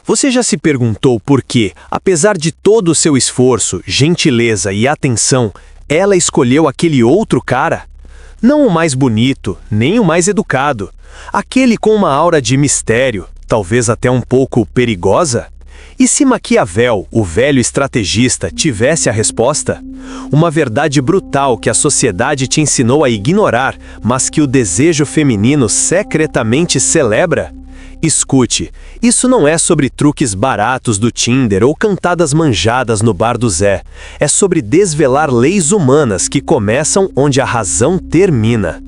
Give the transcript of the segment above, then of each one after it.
Você já se perguntou por que, apesar de todo o seu esforço, gentileza e atenção, ela escolheu aquele outro cara? Não o mais bonito, nem o mais educado. Aquele com uma aura de mistério, talvez até um pouco perigosa? E se Maquiavel, o velho estrategista, tivesse a resposta? Uma verdade brutal que a sociedade te ensinou a ignorar, mas que o desejo feminino secretamente celebra? Escute, isso não é sobre truques baratos do Tinder ou cantadas manjadas no bar do Zé. É sobre desvelar leis humanas que começam onde a razão termina.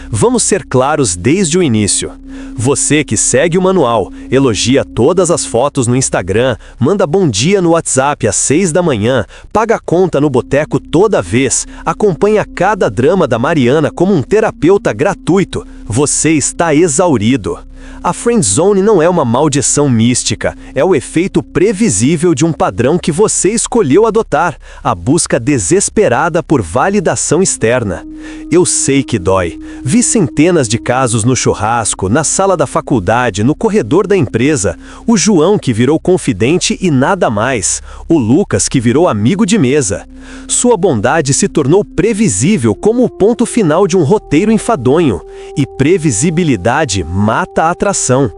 Vamos ser claros desde o início. Você que segue o manual, elogia todas as fotos no Instagram, manda bom dia no WhatsApp às 6 da manhã, paga a conta no boteco toda vez, acompanha cada drama da Mariana como um terapeuta gratuito, você está exaurido. A friendzone não é uma maldição mística, é o efeito previsível de um padrão que você escolheu adotar, a busca desesperada por validação externa. Eu sei que dói. Vi centenas de casos no churrasco, na sala da faculdade, no corredor da empresa. O João que virou confidente e nada mais. O Lucas que virou amigo de mesa. Sua bondade se tornou previsível como o ponto final de um roteiro enfadonho. E previsibilidade mata a atração.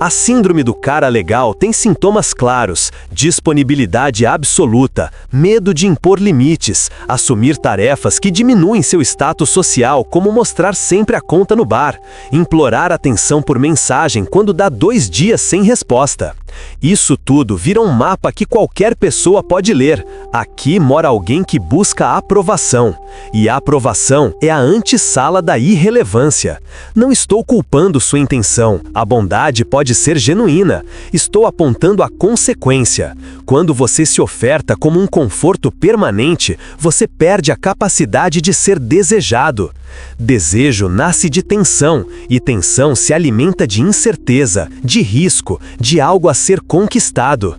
A síndrome do cara legal tem sintomas claros: disponibilidade absoluta, medo de impor limites, assumir tarefas que diminuem seu status social, como mostrar sempre a conta no bar, implorar atenção por mensagem quando dá 2 dias sem resposta. Isso tudo vira um mapa que qualquer pessoa pode ler. Aqui mora alguém que busca a aprovação. E a aprovação é a antessala da irrelevância. Não estou culpando sua intenção. A bondade pode ser genuína. Estou apontando a consequência. Quando você se oferta como um conforto permanente, você perde a capacidade de ser desejado. Desejo nasce de tensão, e tensão se alimenta de incerteza, de risco, de algo a ser conquistado.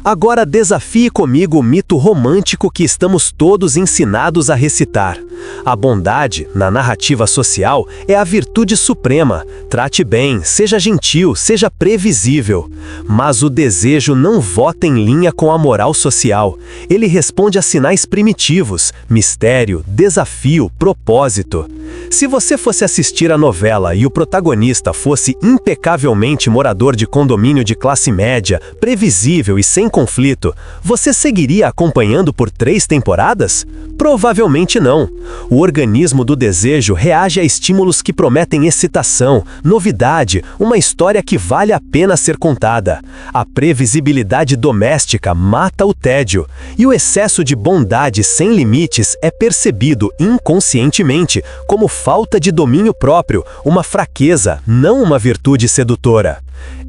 Agora desafie comigo o mito romântico que estamos todos ensinados a recitar. A bondade, na narrativa social, é a virtude suprema. Trate bem, seja gentil, seja previsível. Mas o desejo não vota em linha com a moral social. Ele responde a sinais primitivos: mistério, desafio, propósito. Se você fosse assistir a novela e o protagonista fosse impecavelmente morador de condomínio de classe média, previsível e sem conflito, você seguiria acompanhando por 3 temporadas? Provavelmente não. O organismo do desejo reage a estímulos que prometem excitação, novidade, uma história que vale a pena ser contada. A previsibilidade doméstica mata o tédio, e o excesso de bondade sem limites é percebido inconscientemente como falta de domínio próprio, uma fraqueza, não uma virtude sedutora.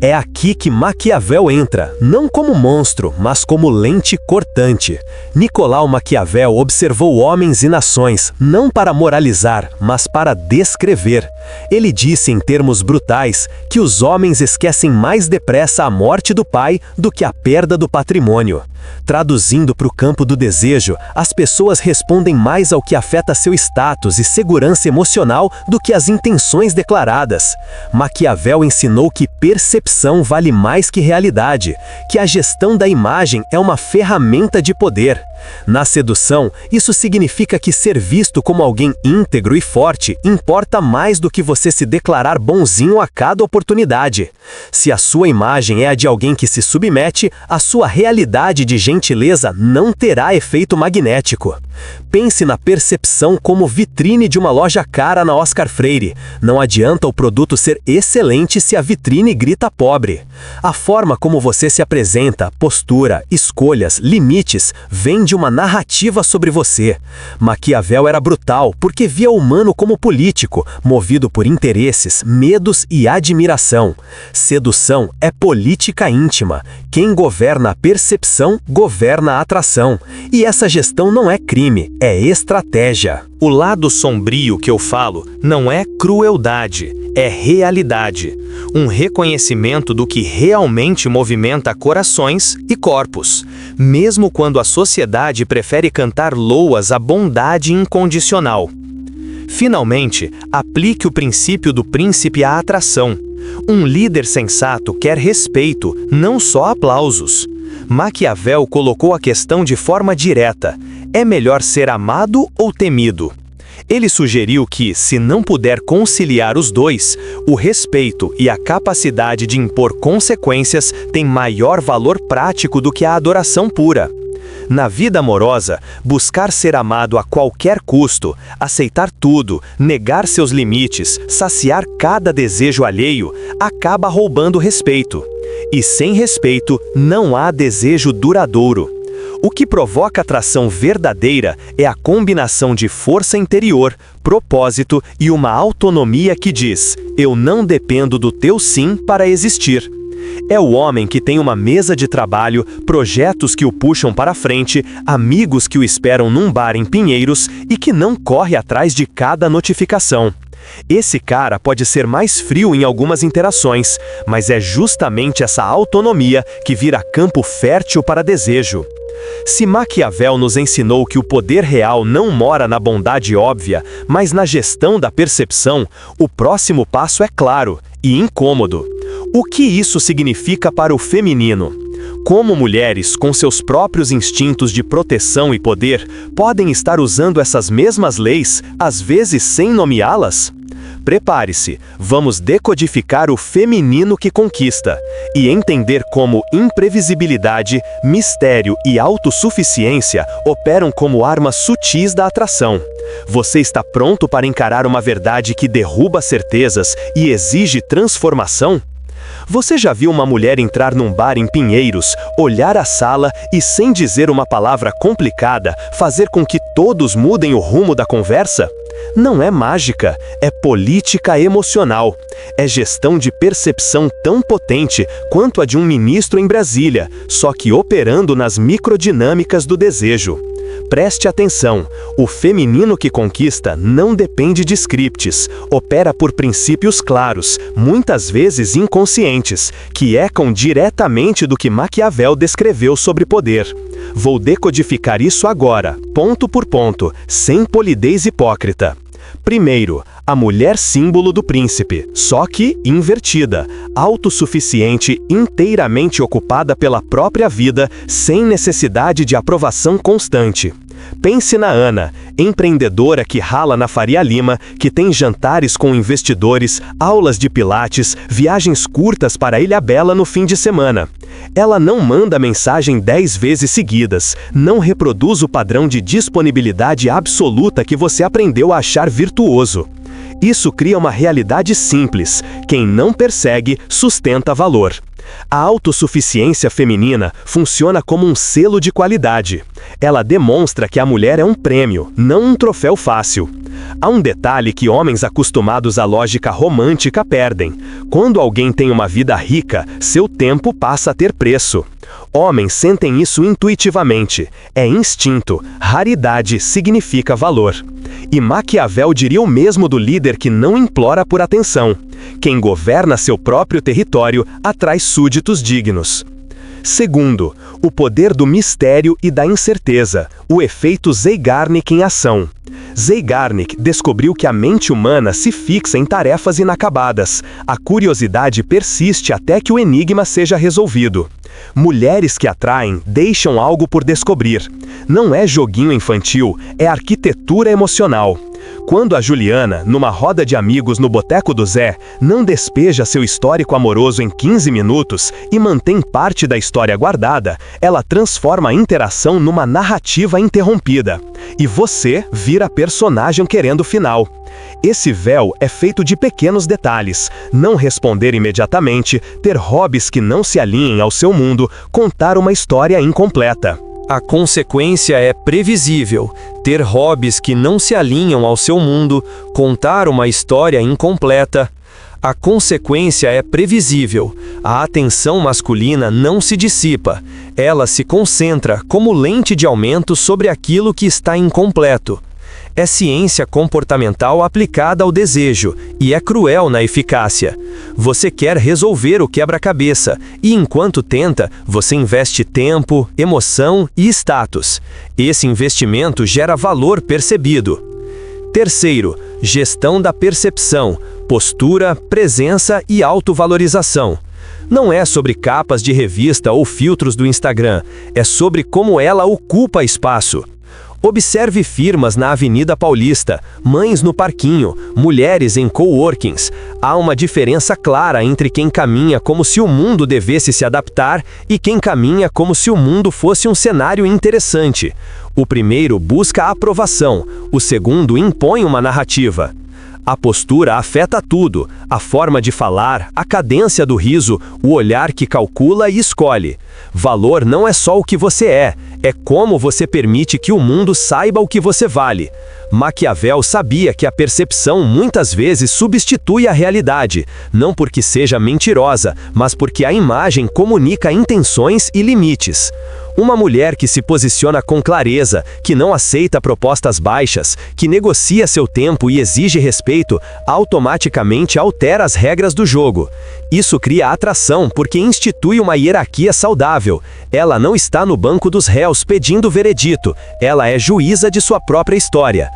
É aqui que Maquiavel entra, não como monstro, mas como lente cortante. Nicolau Maquiavel observou homens e nações, não para moralizar, mas para descrever. Ele disse em termos brutais que os homens esquecem mais depressa a morte do pai do que a perda do patrimônio. Traduzindo para o campo do desejo, as pessoas respondem mais ao que afeta seu status e segurança emocional do que as intenções declaradas. Maquiavel ensinou que percepção vale mais que realidade, que a gestão da imagem é uma ferramenta de poder. Na sedução, isso significa que ser visto como alguém íntegro e forte importa mais do que você se declarar bonzinho a cada oportunidade. Se a sua imagem é a de alguém que se submete, a sua realidade de gentileza não terá efeito magnético. Pense na percepção como vitrine de uma loja cara na Oscar Freire. Não adianta o produto ser excelente se a vitrine grita pobre. A forma como você se apresenta, postura, escolhas, limites, vem de uma narrativa sobre você. Maquiavel era brutal porque via o humano como político, movido por interesses, medos e admiração. Sedução é política íntima. Quem governa a percepção, governa a atração. E essa gestão não é crime, é estratégia. O lado sombrio que eu falo não é crueldade, é realidade. Um reconhecimento do que realmente movimenta corações e corpos, mesmo quando a sociedade prefere cantar loas à bondade incondicional. Finalmente, aplique o princípio do príncipe à atração. Um líder sensato quer respeito, não só aplausos. Maquiavel colocou a questão de forma direta: é melhor ser amado ou temido? Ele sugeriu que, se não puder conciliar os dois, o respeito e a capacidade de impor consequências têm maior valor prático do que a adoração pura. Na vida amorosa, buscar ser amado a qualquer custo, aceitar tudo, negar seus limites, saciar cada desejo alheio, acaba roubando respeito. E sem respeito, não há desejo duradouro. O que provoca atração verdadeira é a combinação de força interior, propósito e uma autonomia que diz: eu não dependo do teu sim para existir. É o homem que tem uma mesa de trabalho, projetos que o puxam para frente, amigos que o esperam num bar em Pinheiros e que não corre atrás de cada notificação. Esse cara pode ser mais frio em algumas interações, mas é justamente essa autonomia que vira campo fértil para desejo. Se Maquiavel nos ensinou que o poder real não mora na bondade óbvia, mas na gestão da percepção, o próximo passo é claro e incômodo. O que isso significa para o feminino? Como mulheres, com seus próprios instintos de proteção e poder, podem estar usando essas mesmas leis, às vezes sem nomeá-las? Prepare-se, vamos decodificar o feminino que conquista e entender como imprevisibilidade, mistério e autossuficiência operam como armas sutis da atração. Você está pronto para encarar uma verdade que derruba certezas e exige transformação? Você já viu uma mulher entrar num bar em Pinheiros, olhar a sala e, sem dizer uma palavra complicada, fazer com que todos mudem o rumo da conversa? Não é mágica, é política emocional. É gestão de percepção tão potente quanto a de um ministro em Brasília, só que operando nas microdinâmicas do desejo. Preste atenção, o feminino que conquista não depende de scripts, opera por princípios claros, muitas vezes inconscientes, que ecam diretamente do que Maquiavel descreveu sobre poder. Vou decodificar isso agora, ponto por ponto, sem polidez hipócrita. Primeiro, a mulher símbolo do príncipe, só que invertida, autossuficiente, inteiramente ocupada pela própria vida, sem necessidade de aprovação constante. Pense na Ana, empreendedora que rala na Faria Lima, que tem jantares com investidores, aulas de pilates, viagens curtas para Ilhabela no fim de semana. Ela não manda mensagem 10 vezes seguidas, não reproduz o padrão de disponibilidade absoluta que você aprendeu a achar virtuoso. Isso cria uma realidade simples: quem não persegue, sustenta valor. A autossuficiência feminina funciona como um selo de qualidade. Ela demonstra que a mulher é um prêmio, não um troféu fácil. Há um detalhe que homens acostumados à lógica romântica perdem. Quando alguém tem uma vida rica, seu tempo passa a ter preço. Homens sentem isso intuitivamente. É instinto. Raridade significa valor. E Maquiavel diria o mesmo do líder que não implora por atenção. Quem governa seu próprio território atrai súditos dignos. Segundo, o poder do mistério e da incerteza, o efeito Zeigarnik em ação. Zeigarnik descobriu que a mente humana se fixa em tarefas inacabadas. A curiosidade persiste até que o enigma seja resolvido. Mulheres que atraem deixam algo por descobrir. Não é joguinho infantil, é arquitetura emocional. Quando a Juliana, numa roda de amigos no Boteco do Zé, não despeja seu histórico amoroso em 15 minutos e mantém parte da história guardada, ela transforma a interação numa narrativa interrompida. E você vira personagem querendo o final. Esse véu é feito de pequenos detalhes: não responder imediatamente, ter hobbies que não se alinhem ao seu mundo, contar uma história incompleta. A consequência é previsível: ter hobbies que não se alinham ao seu mundo, contar uma história incompleta. A consequência é previsível: a atenção masculina não se dissipa, ela se concentra como lente de aumento sobre aquilo que está incompleto. É ciência comportamental aplicada ao desejo, e é cruel na eficácia. Você quer resolver o quebra-cabeça, e enquanto tenta, você investe tempo, emoção e status. Esse investimento gera valor percebido. Terceiro, Gestão da percepção, postura, presença e autovalorização. Não é sobre capas de revista ou filtros do Instagram, é sobre como ela ocupa espaço. Observe firmas na Avenida Paulista, mães no parquinho, mulheres em coworkings. Há uma diferença clara entre quem caminha como se o mundo devesse se adaptar e quem caminha como se o mundo fosse um cenário interessante. O primeiro busca a aprovação, o segundo impõe uma narrativa. A postura afeta tudo, a forma de falar, a cadência do riso, o olhar que calcula e escolhe. Valor não é só o que você é como você permite que o mundo saiba o que você vale. Maquiavel sabia que a percepção muitas vezes substitui a realidade, não porque seja mentirosa, mas porque a imagem comunica intenções e limites. Uma mulher que se posiciona com clareza, que não aceita propostas baixas, que negocia seu tempo e exige respeito, automaticamente altera as regras do jogo. Isso cria atração porque institui uma hierarquia saudável. Ela não está no banco dos réus pedindo veredito, ela é juíza de sua própria história.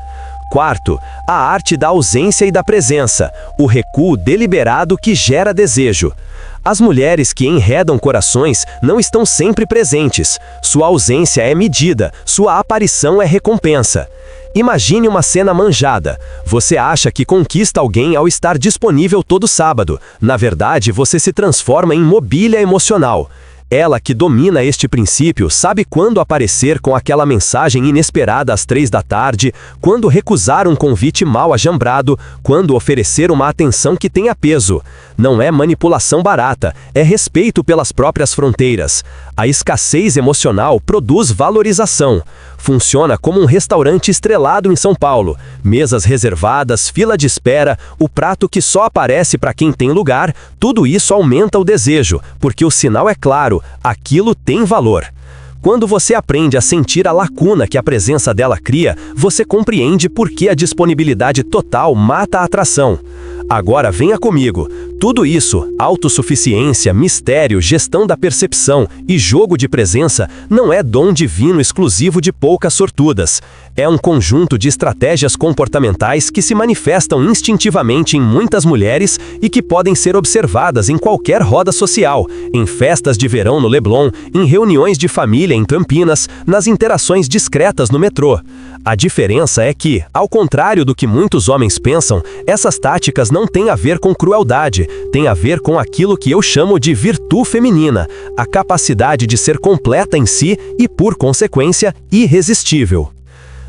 Quarto, a arte da ausência e da presença, o recuo deliberado que gera desejo. As mulheres que enredam corações não estão sempre presentes. Sua ausência é medida, sua aparição é recompensa. Imagine uma cena manjada. Você acha que conquista alguém ao estar disponível todo sábado. Na verdade, você se transforma em mobília emocional. Ela que domina este princípio sabe quando aparecer com aquela mensagem inesperada às 3 da tarde, quando recusar um convite mal ajambrado, quando oferecer uma atenção que tenha peso. Não é manipulação barata, é respeito pelas próprias fronteiras. A escassez emocional produz valorização. Funciona como um restaurante estrelado em São Paulo. Mesas reservadas, fila de espera, o prato que só aparece para quem tem lugar, tudo isso aumenta o desejo, porque o sinal é claro, aquilo tem valor. Quando você aprende a sentir a lacuna que a presença dela cria, você compreende por que a disponibilidade total mata a atração. Agora venha comigo. Tudo isso, autossuficiência, mistério, gestão da percepção e jogo de presença, não é dom divino exclusivo de poucas sortudas. É um conjunto de estratégias comportamentais que se manifestam instintivamente em muitas mulheres e que podem ser observadas em qualquer roda social, em festas de verão no Leblon, em reuniões de família em Campinas, nas interações discretas no metrô. A diferença é que, ao contrário do que muitos homens pensam, essas táticas não têm a ver com crueldade, têm a ver com aquilo que eu chamo de virtude feminina, a capacidade de ser completa em si e, por consequência, irresistível.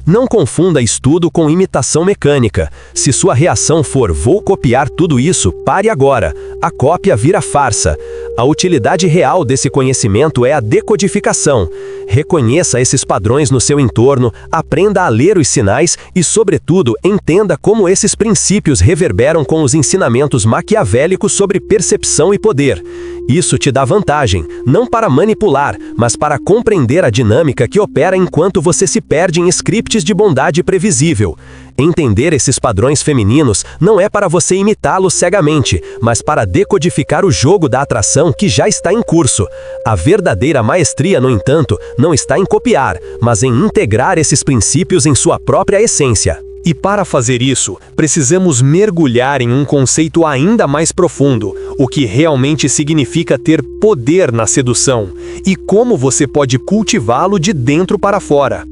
Não confunda estudo com imitação mecânica. Se sua reação for "vou copiar tudo isso", pare agora. A cópia vira farsa. A utilidade real desse conhecimento é a decodificação. Reconheça esses padrões no seu entorno, aprenda a ler os sinais e, sobretudo, entenda como esses princípios reverberam com os ensinamentos maquiavélicos sobre percepção e poder. Isso te dá vantagem, não para manipular, mas para compreender a dinâmica que opera enquanto você se perde em scripts de bondade previsível. Entender esses padrões femininos não é para você imitá-los cegamente, mas para decodificar o jogo da atração que já está em curso. A verdadeira maestria, no entanto, não está em copiar, mas em integrar esses princípios em sua própria essência. E para fazer isso, precisamos mergulhar em um conceito ainda mais profundo, o que realmente significa ter poder na sedução, e como você pode cultivá-lo de dentro para fora.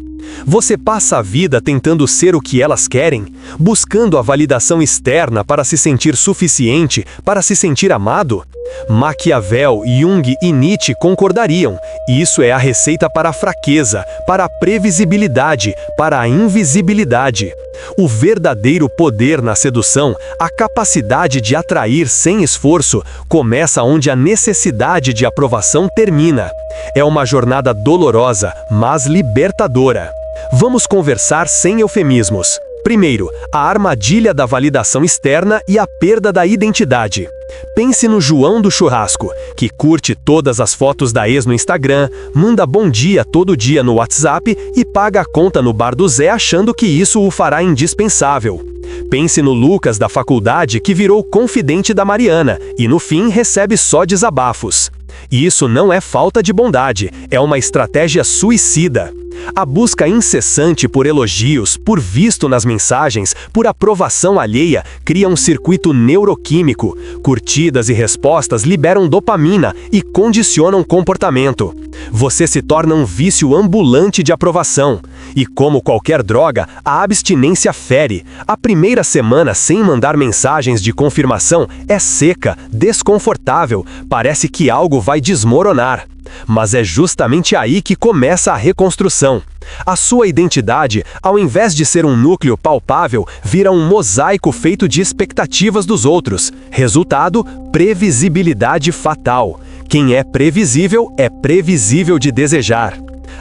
Você passa a vida tentando ser o que elas querem, buscando a validação externa para se sentir suficiente, para se sentir amado? Maquiavel, Jung e Nietzsche concordariam. Isso é a receita para a fraqueza, para a previsibilidade, para a invisibilidade. O verdadeiro poder na sedução, a capacidade de atrair sem esforço, começa onde a necessidade de aprovação termina. É uma jornada dolorosa, mas libertadora. Vamos conversar sem eufemismos. Primeiro, a armadilha da validação externa e a perda da identidade. Pense no João do churrasco, que curte todas as fotos da ex no Instagram, manda bom dia todo dia no WhatsApp e paga a conta no bar do Zé achando que isso o fará indispensável. Pense no Lucas da faculdade que virou confidente da Mariana e no fim recebe só desabafos. E isso não é falta de bondade, é uma estratégia suicida. A busca incessante por elogios, por visto nas mensagens, por aprovação alheia, cria um circuito neuroquímico. Curtidas e respostas liberam dopamina e condicionam o comportamento. Você se torna um vício ambulante de aprovação. E como qualquer droga, a abstinência fere. A primeira semana sem mandar mensagens de confirmação é seca, desconfortável, parece que algo vai desmoronar. Mas é justamente aí que começa a reconstrução. A sua identidade, ao invés de ser um núcleo palpável, vira um mosaico feito de expectativas dos outros. Resultado: previsibilidade fatal. Quem é previsível de desejar.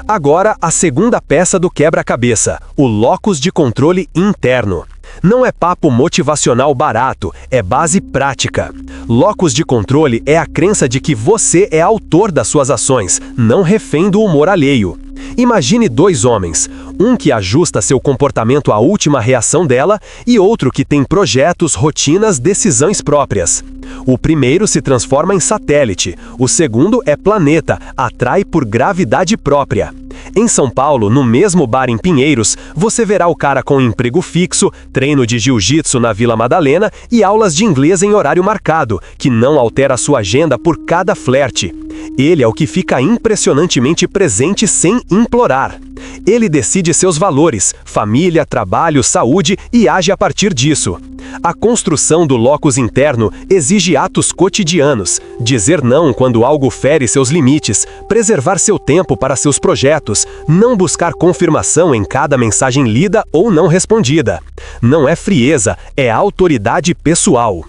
Agora, a segunda peça do quebra-cabeça, o locus de controle interno. Não é papo motivacional barato, é base prática. Locus de controle é a crença de que você é autor das suas ações, não refém do humor alheio. Imagine dois homens, um que ajusta seu comportamento à última reação dela e outro que tem projetos, rotinas, decisões próprias. O primeiro se transforma em satélite, o segundo é planeta, atrai por gravidade própria. Em São Paulo, no mesmo bar em Pinheiros, você verá o cara com emprego fixo, treino de jiu-jitsu na Vila Madalena e aulas de inglês em horário marcado, que não altera sua agenda por cada flerte. Ele é o que fica impressionantemente presente sem implorar. Ele decide seus valores, família, trabalho, saúde e age a partir disso. A construção do locus interno exige atos cotidianos, dizer não quando algo fere seus limites, preservar seu tempo para seus projetos, não buscar confirmação em cada mensagem lida ou não respondida. Não é frieza, é autoridade pessoal.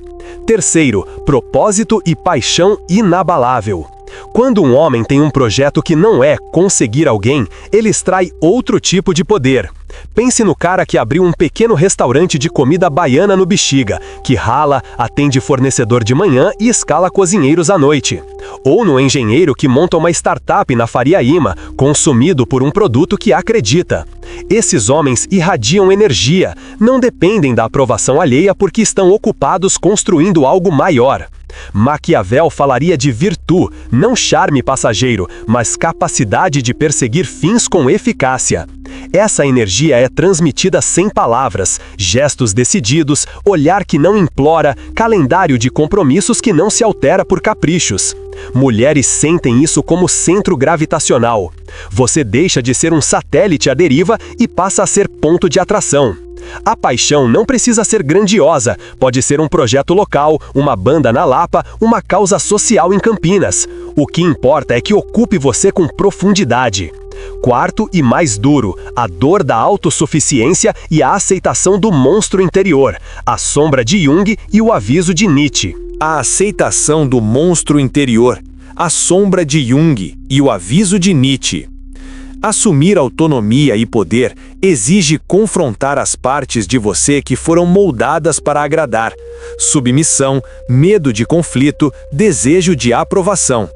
Terceiro, propósito e paixão inabalável. Quando um homem tem um projeto que não é conseguir alguém, ele extrai outro tipo de poder. Pense no cara que abriu um pequeno restaurante de comida baiana no Bexiga, que rala, atende fornecedor de manhã e escala cozinheiros à noite. Ou no engenheiro que monta uma startup na Faria Lima, consumido por um produto que acredita. Esses homens irradiam energia, não dependem da aprovação alheia porque estão ocupados construindo algo maior. Maquiavel falaria de virtude, não charme passageiro, mas capacidade de perseguir fins com eficácia. Essa energia é transmitida sem palavras, gestos decididos, olhar que não implora, calendário de compromissos que não se altera por caprichos. Mulheres sentem isso como centro gravitacional. Você deixa de ser um satélite à deriva e passa a ser ponto de atração. A paixão não precisa ser grandiosa, pode ser um projeto local, uma banda na Lapa, uma causa social em Campinas. O que importa é que ocupe você com profundidade. Quarto e mais duro, a dor da autossuficiência e a aceitação do monstro interior, a sombra de Jung e o aviso de Nietzsche. A aceitação do monstro interior, a sombra de Jung e o aviso de Nietzsche. Assumir autonomia e poder exige confrontar as partes de você que foram moldadas para agradar. Submissão, medo de conflito, desejo de aprovação.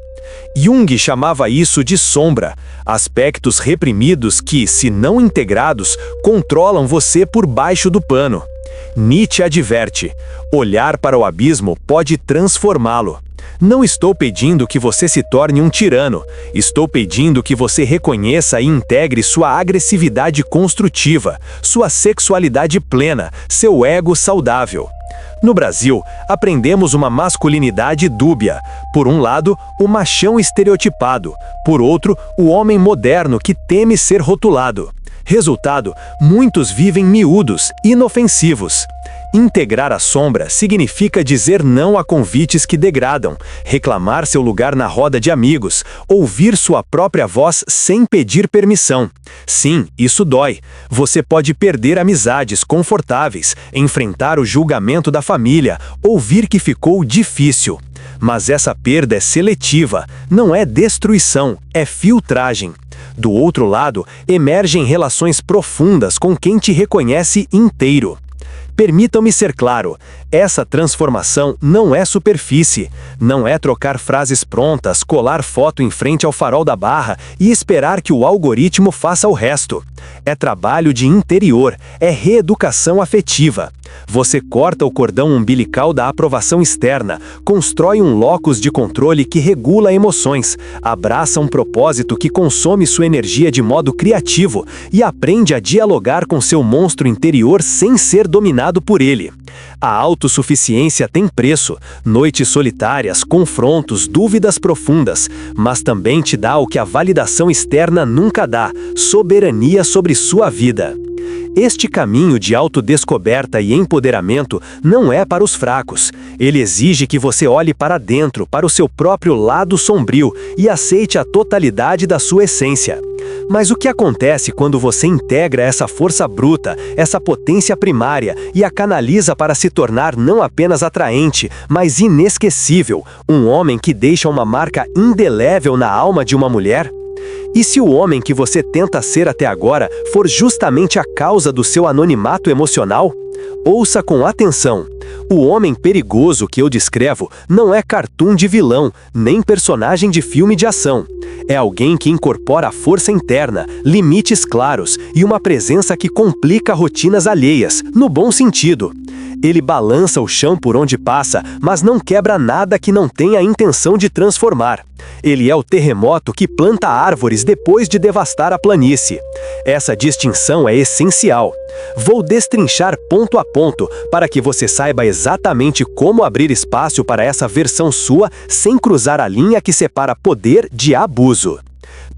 Jung chamava isso de sombra, aspectos reprimidos que, se não integrados, controlam você por baixo do pano. Nietzsche adverte: olhar para o abismo pode transformá-lo. Não estou pedindo que você se torne um tirano, estou pedindo que você reconheça e integre sua agressividade construtiva, sua sexualidade plena, seu ego saudável. No Brasil, aprendemos uma masculinidade dúbia. Por um lado, o machão estereotipado, por outro, o homem moderno que teme ser rotulado. Resultado, muitos vivem miúdos, inofensivos. Integrar a sombra significa dizer não a convites que degradam, reclamar seu lugar na roda de amigos, ouvir sua própria voz sem pedir permissão. Sim, isso dói. Você pode perder amizades confortáveis, enfrentar o julgamento da família, ouvir que ficou difícil. Mas essa perda é seletiva, não é destruição, é filtragem. Do outro lado, emergem relações profundas com quem te reconhece inteiro. Permitam-me ser claro, Essa transformação não é superfície, não é trocar frases prontas, colar foto em frente ao farol da barra e esperar que o algoritmo faça o resto. É trabalho de interior, é reeducação afetiva. Você corta o cordão umbilical da aprovação externa, constrói um locus de controle que regula emoções, abraça um propósito que consome sua energia de modo criativo e aprende a dialogar com seu monstro interior sem ser dominado por ele. A autossuficiência tem preço, noites solitárias, confrontos, dúvidas profundas, mas também te dá o que a validação externa nunca dá: soberania sobre sua vida. Este caminho de autodescoberta e empoderamento não é para os fracos. Ele exige que você olhe para dentro, para o seu próprio lado sombrio e aceite a totalidade da sua essência. Mas o que acontece quando você integra essa força bruta, essa potência primária e a canaliza para se tornar não apenas atraente, mas inesquecível, um homem que deixa uma marca indelével na alma de uma mulher? E se o homem que você tenta ser até agora for justamente a causa do seu anonimato emocional? Ouça com atenção. O homem perigoso que eu descrevo não é cartoon de vilão, nem personagem de filme de ação. É alguém que incorpora força interna, limites claros e uma presença que complica rotinas alheias, no bom sentido. Ele balança o chão por onde passa, mas não quebra nada que não tenha a intenção de transformar. Ele é o terremoto que planta árvores depois de devastar a planície. Essa distinção é essencial. Vou destrinchar ponto a ponto para que você saiba exatamente como abrir espaço para essa versão sua sem cruzar a linha que separa poder de abuso.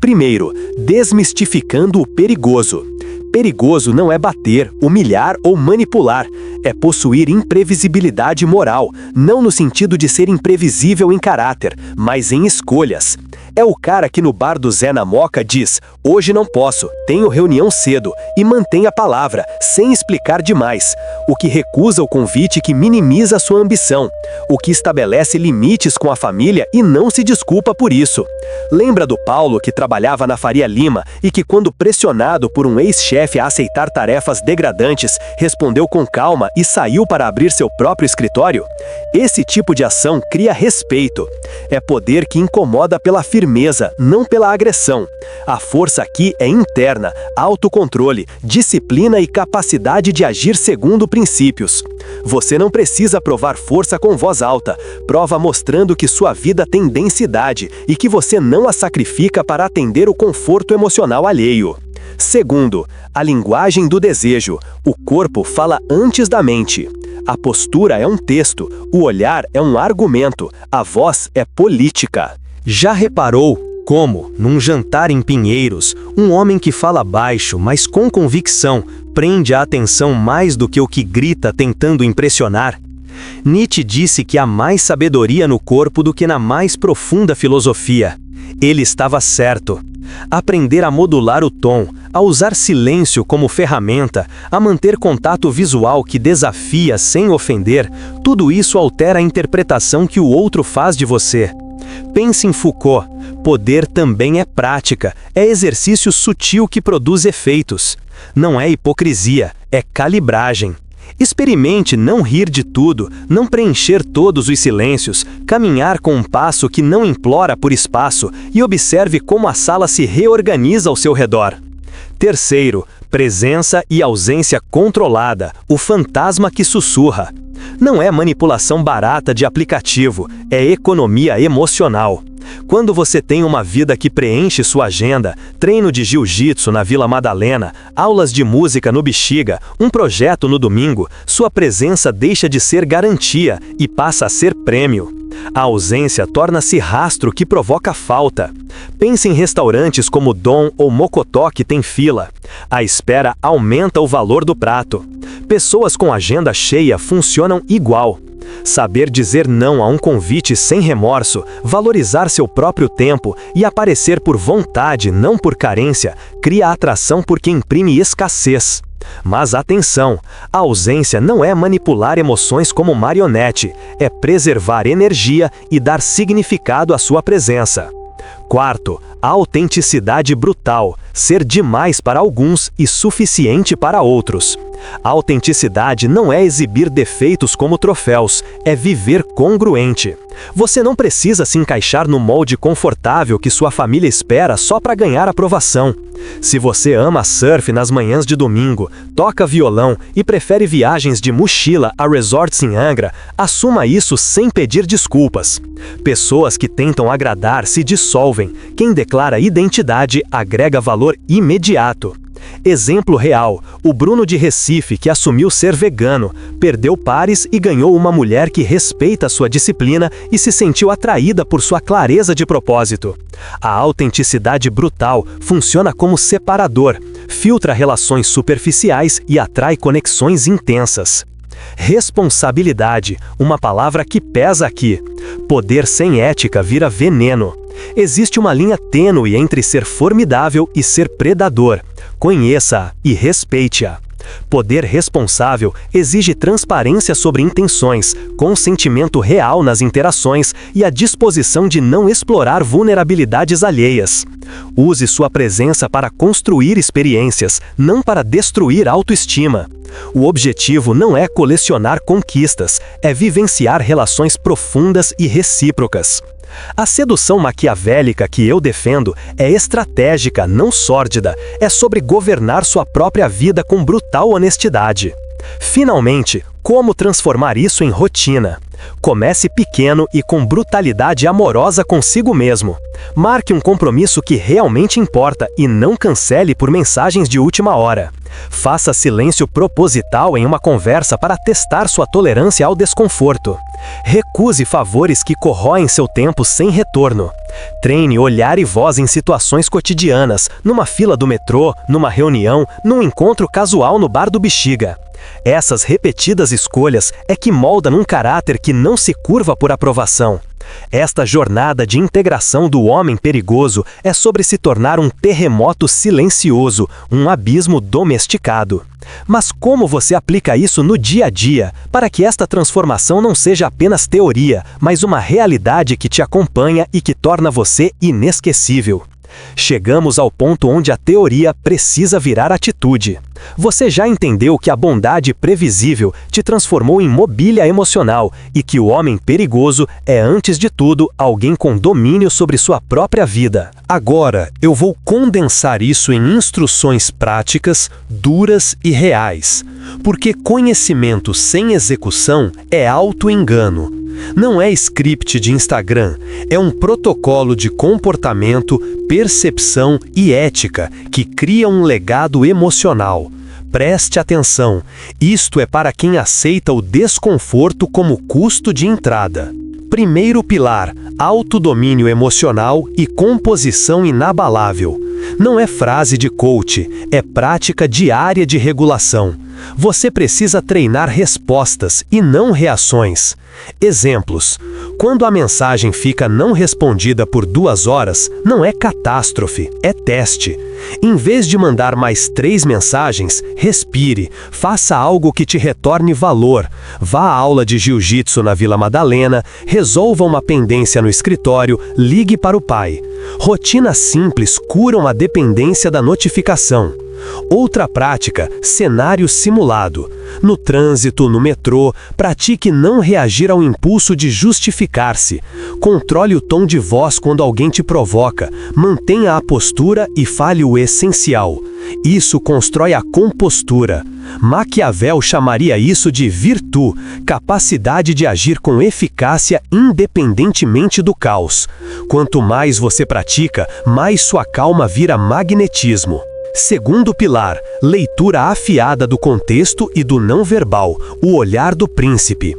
Primeiro, desmistificando o perigoso. Perigoso não é bater, humilhar ou manipular. É possuir imprevisibilidade moral, não no sentido de ser imprevisível em caráter, mas em escolhas. É o cara que no bar do Zé na Moca diz: hoje não posso, tenho reunião cedo, e mantém a palavra, sem explicar demais. O que recusa o convite que minimiza sua ambição. O que estabelece limites com a família e não se desculpa por isso. Lembra do Paulo que trabalhava na Faria Lima e que, quando pressionado por um ex-chefe a aceitar tarefas degradantes, respondeu com calma e saiu para abrir seu próprio escritório? Esse tipo de ação cria respeito. É poder que incomoda pela firmeza, não pela agressão. A força aqui é interna, autocontrole, disciplina e capacidade de agir segundo princípios. Você não precisa provar força com voz alta. Prova mostrando que sua vida tem densidade e que você não a sacrifica para atender o conforto emocional alheio. Segundo, a linguagem do desejo. O corpo fala antes da mente. A postura é um texto, o olhar é um argumento, a voz é política. Já reparou como, num jantar em Pinheiros, um homem que fala baixo, mas com convicção, prende a atenção mais do que o que grita tentando impressionar? Nietzsche disse que há mais sabedoria no corpo do que na mais profunda filosofia. Ele estava certo. Aprender a modular o tom, a usar silêncio como ferramenta, a manter contato visual que desafia sem ofender, tudo isso altera a interpretação que o outro faz de você. Pense em Foucault. Poder também é prática, é exercício sutil que produz efeitos. Não é hipocrisia, é calibragem. Experimente não rir de tudo, não preencher todos os silêncios, caminhar com um passo que não implora por espaço e observe como a sala se reorganiza ao seu redor. Terceiro, presença e ausência controlada, o fantasma que sussurra. Não é manipulação barata de aplicativo, é economia emocional. Quando você tem uma vida que preenche sua agenda, treino de jiu-jitsu na Vila Madalena, aulas de música no Bexiga, um projeto no domingo, sua presença deixa de ser garantia e passa a ser prêmio. A ausência torna-se rastro que provoca falta. Pense em restaurantes como Dom ou Mocotó que tem fila. A espera aumenta o valor do prato. Pessoas com agenda cheia funcionam igual. Saber dizer não a um convite sem remorso, valorizar seu próprio tempo e aparecer por vontade, não por carência, cria atração porque imprime escassez. Mas atenção, a ausência não é manipular emoções como marionete, é preservar energia e dar significado à sua presença. Quarto, a autenticidade brutal, ser demais para alguns e suficiente para outros. A autenticidade não é exibir defeitos como troféus, é viver congruente. Você não precisa se encaixar no molde confortável que sua família espera só para ganhar aprovação. Se você ama surf nas manhãs de domingo, toca violão e prefere viagens de mochila a resorts em Angra, assuma isso sem pedir desculpas. Pessoas que tentam agradar se dissolvem. Quem declara identidade agrega valor imediato. Exemplo real, o Bruno de Recife, que assumiu ser vegano, perdeu pares e ganhou uma mulher que respeita sua disciplina e se sentiu atraída por sua clareza de propósito. A autenticidade brutal funciona como separador, filtra relações superficiais e atrai conexões intensas. Responsabilidade, uma palavra que pesa aqui. Poder sem ética vira veneno. Existe uma linha tênue entre ser formidável e ser predador. Conheça-a e respeite-a. Poder responsável exige transparência sobre intenções, consentimento real nas interações e a disposição de não explorar vulnerabilidades alheias. Use sua presença para construir experiências, não para destruir autoestima. O objetivo não é colecionar conquistas, é vivenciar relações profundas e recíprocas. A sedução maquiavélica que eu defendo é estratégica, não sórdida, é sobre governar sua própria vida com brutal honestidade. Finalmente, como transformar isso em rotina? Comece pequeno e com brutalidade amorosa consigo mesmo. Marque um compromisso que realmente importa e não cancele por mensagens de última hora. Faça silêncio proposital em uma conversa para testar sua tolerância ao desconforto. Recuse favores que corroem seu tempo sem retorno. Treine olhar e voz em situações cotidianas, numa fila do metrô, numa reunião, num encontro casual no bar do Bexiga. Essas repetidas escolhas é que moldam um caráter que não se curva por aprovação. Esta jornada de integração do homem perigoso é sobre se tornar um terremoto silencioso, um abismo domesticado. Mas como você aplica isso no dia a dia, para que esta transformação não seja apenas teoria, mas uma realidade que te acompanha e que torna você inesquecível? Chegamos ao ponto onde a teoria precisa virar atitude. Você já entendeu que a bondade previsível te transformou em mobília emocional e que o homem perigoso é, antes de tudo, alguém com domínio sobre sua própria vida. Agora, eu vou condensar isso em instruções práticas, duras e reais. Porque conhecimento sem execução é auto-engano. Não é script de Instagram, é um protocolo de comportamento, percepção e ética que cria um legado emocional. Preste atenção, isto é para quem aceita o desconforto como custo de entrada. Primeiro pilar, autodomínio emocional e composição inabalável. Não é frase de coach, é prática diária de regulação. Você precisa treinar respostas e não reações. Exemplos. Quando a mensagem fica não respondida por 2 horas, não é catástrofe, é teste. Em vez de mandar mais 3 mensagens, respire, faça algo que te retorne valor. Vá à aula de jiu-jitsu na Vila Madalena, resolva uma pendência no escritório, ligue para o pai. Rotinas simples curam a dependência da notificação. Outra prática, cenário simulado. No trânsito, no metrô, pratique não reagir ao impulso de justificar-se. Controle o tom de voz quando alguém te provoca. Mantenha a postura e fale o essencial. Isso constrói a compostura. Maquiavel chamaria isso de virtu, capacidade de agir com eficácia independentemente do caos. Quanto mais você pratica, mais sua calma vira magnetismo. Segundo pilar, leitura afiada do contexto e do não verbal, o olhar do príncipe.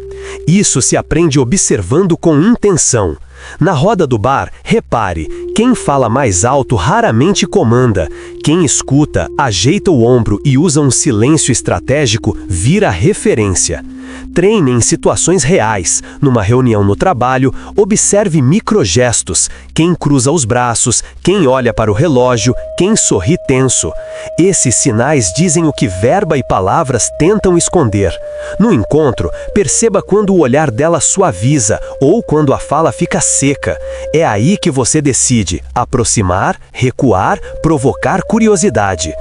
Isso se aprende observando com intenção. Na roda do bar, repare, quem fala mais alto raramente comanda. Quem escuta, ajeita o ombro e usa um silêncio estratégico, vira referência. Treine em situações reais. Numa reunião no trabalho, observe microgestos. Quem cruza os braços, quem olha para o relógio, quem sorri tenso. Esses sinais dizem o que verba e palavras tentam esconder. No encontro, perceba quando o olhar dela suaviza ou quando a fala fica seca. É aí que você decide aproximar, recuar, provocar curiosidade.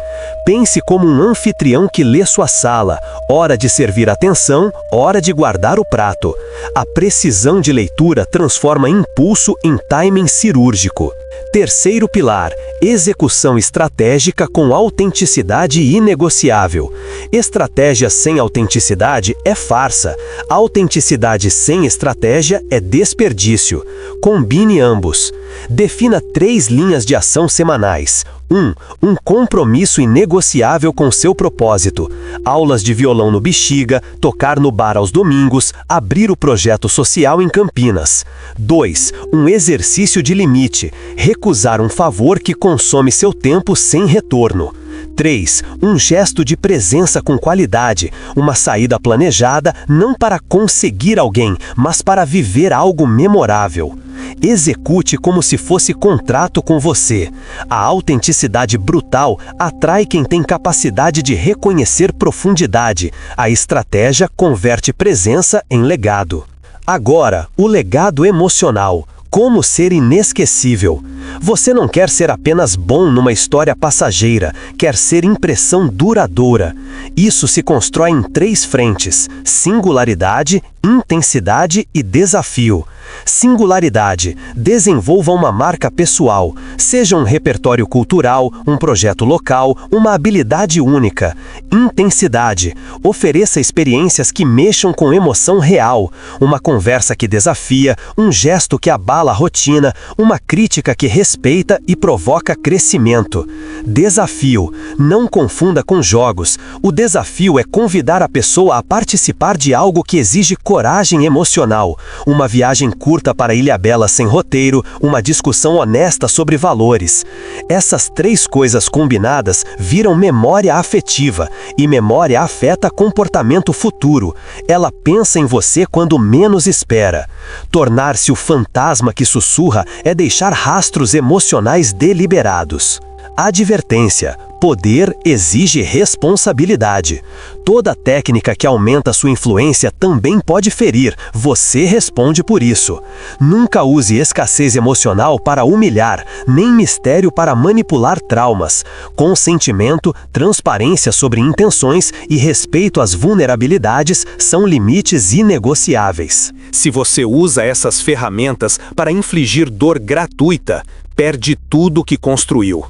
Pense como um anfitrião que lê sua sala, hora de servir atenção, hora de guardar o prato. A precisão de leitura transforma impulso em timing cirúrgico. Terceiro pilar, execução estratégica com autenticidade inegociável. Estratégia sem autenticidade é farsa. Autenticidade sem estratégia é desperdício. Combine ambos. Defina 3 linhas de ação semanais. 1. Um compromisso inegociável com seu propósito. Aulas de violão no Bexiga, tocar no bar aos domingos, abrir o projeto social em Campinas. 2. Um exercício de limite. Recusar um favor que consome seu tempo sem retorno. 3. Um gesto de presença com qualidade, uma saída planejada não para conseguir alguém, mas para viver algo memorável. Execute como se fosse contrato com você. A autenticidade brutal atrai quem tem capacidade de reconhecer profundidade. A estratégia converte presença em legado. Agora, o legado emocional. Como ser inesquecível? Você não quer ser apenas bom numa história passageira, quer ser impressão duradoura. Isso se constrói em 3 frentes: singularidade, intensidade e desafio. Singularidade. Desenvolva uma marca pessoal, seja um repertório cultural, um projeto local, uma habilidade única. Intensidade. Ofereça experiências que mexam com emoção real, uma conversa que desafia, um gesto que abala a rotina, uma crítica que respeita e provoca crescimento. Desafio. Não confunda com jogos. O desafio é convidar a pessoa a participar de algo que exige coragem emocional, uma viagem curta para Ilhabela sem roteiro, uma discussão honesta sobre valores. Essas 3 coisas combinadas viram memória afetiva, e memória afeta comportamento futuro. Ela pensa em você quando menos espera. Tornar-se o fantasma que sussurra é deixar rastros emocionais deliberados. Advertência: poder exige responsabilidade. Toda técnica que aumenta sua influência também pode ferir. Você responde por isso. Nunca use escassez emocional para humilhar, nem mistério para manipular traumas. Consentimento, transparência sobre intenções e respeito às vulnerabilidades são limites inegociáveis. Se você usa essas ferramentas para infligir dor gratuita, perde tudo que construiu.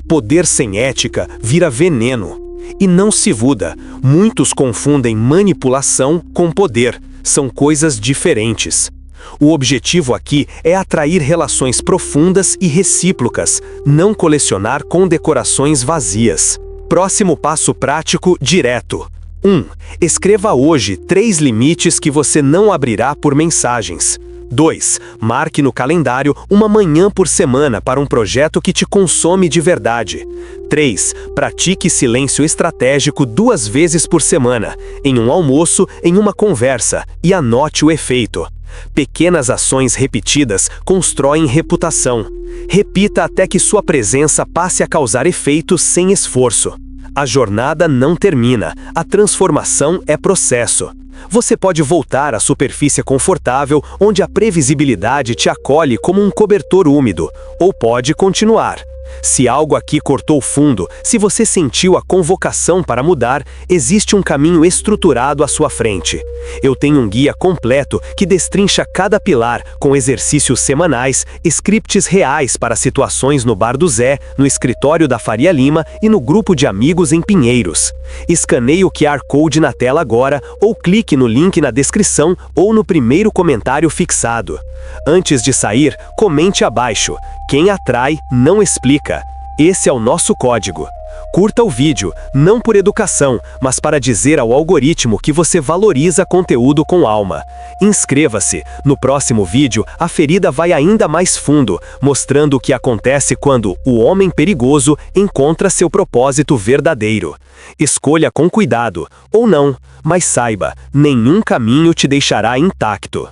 Poder sem ética vira veneno. E não se iluda, muitos confundem manipulação com poder. São coisas diferentes. O objetivo aqui é atrair relações profundas e recíprocas, não colecionar condecorações vazias. Próximo passo prático direto. 1. Escreva hoje 3 limites que você não abrirá por mensagens. 2. Marque no calendário uma manhã por semana para um projeto que te consome de verdade. 3. Pratique silêncio estratégico 2 vezes por semana, em um almoço, em uma conversa, e anote o efeito. Pequenas ações repetidas constroem reputação. Repita até que sua presença passe a causar efeito sem esforço. A jornada não termina, a transformação é processo. Você pode voltar à superfície confortável, onde a previsibilidade te acolhe como um cobertor úmido, ou pode continuar. Se algo aqui cortou fundo, se você sentiu a convocação para mudar, existe um caminho estruturado à sua frente. Eu tenho um guia completo que destrincha cada pilar, com exercícios semanais, scripts reais para situações no Bar do Zé, no escritório da Faria Lima e no grupo de amigos em Pinheiros. Escaneie o QR Code na tela agora, ou clique no link na descrição ou no primeiro comentário fixado. Antes de sair, comente abaixo. Quem atrai, não explica. Esse é o nosso código. Curta o vídeo, não por educação, mas para dizer ao algoritmo que você valoriza conteúdo com alma. Inscreva-se. No próximo vídeo, a ferida vai ainda mais fundo, mostrando o que acontece quando o homem perigoso encontra seu propósito verdadeiro. Escolha com cuidado, ou não, mas saiba, nenhum caminho te deixará intacto.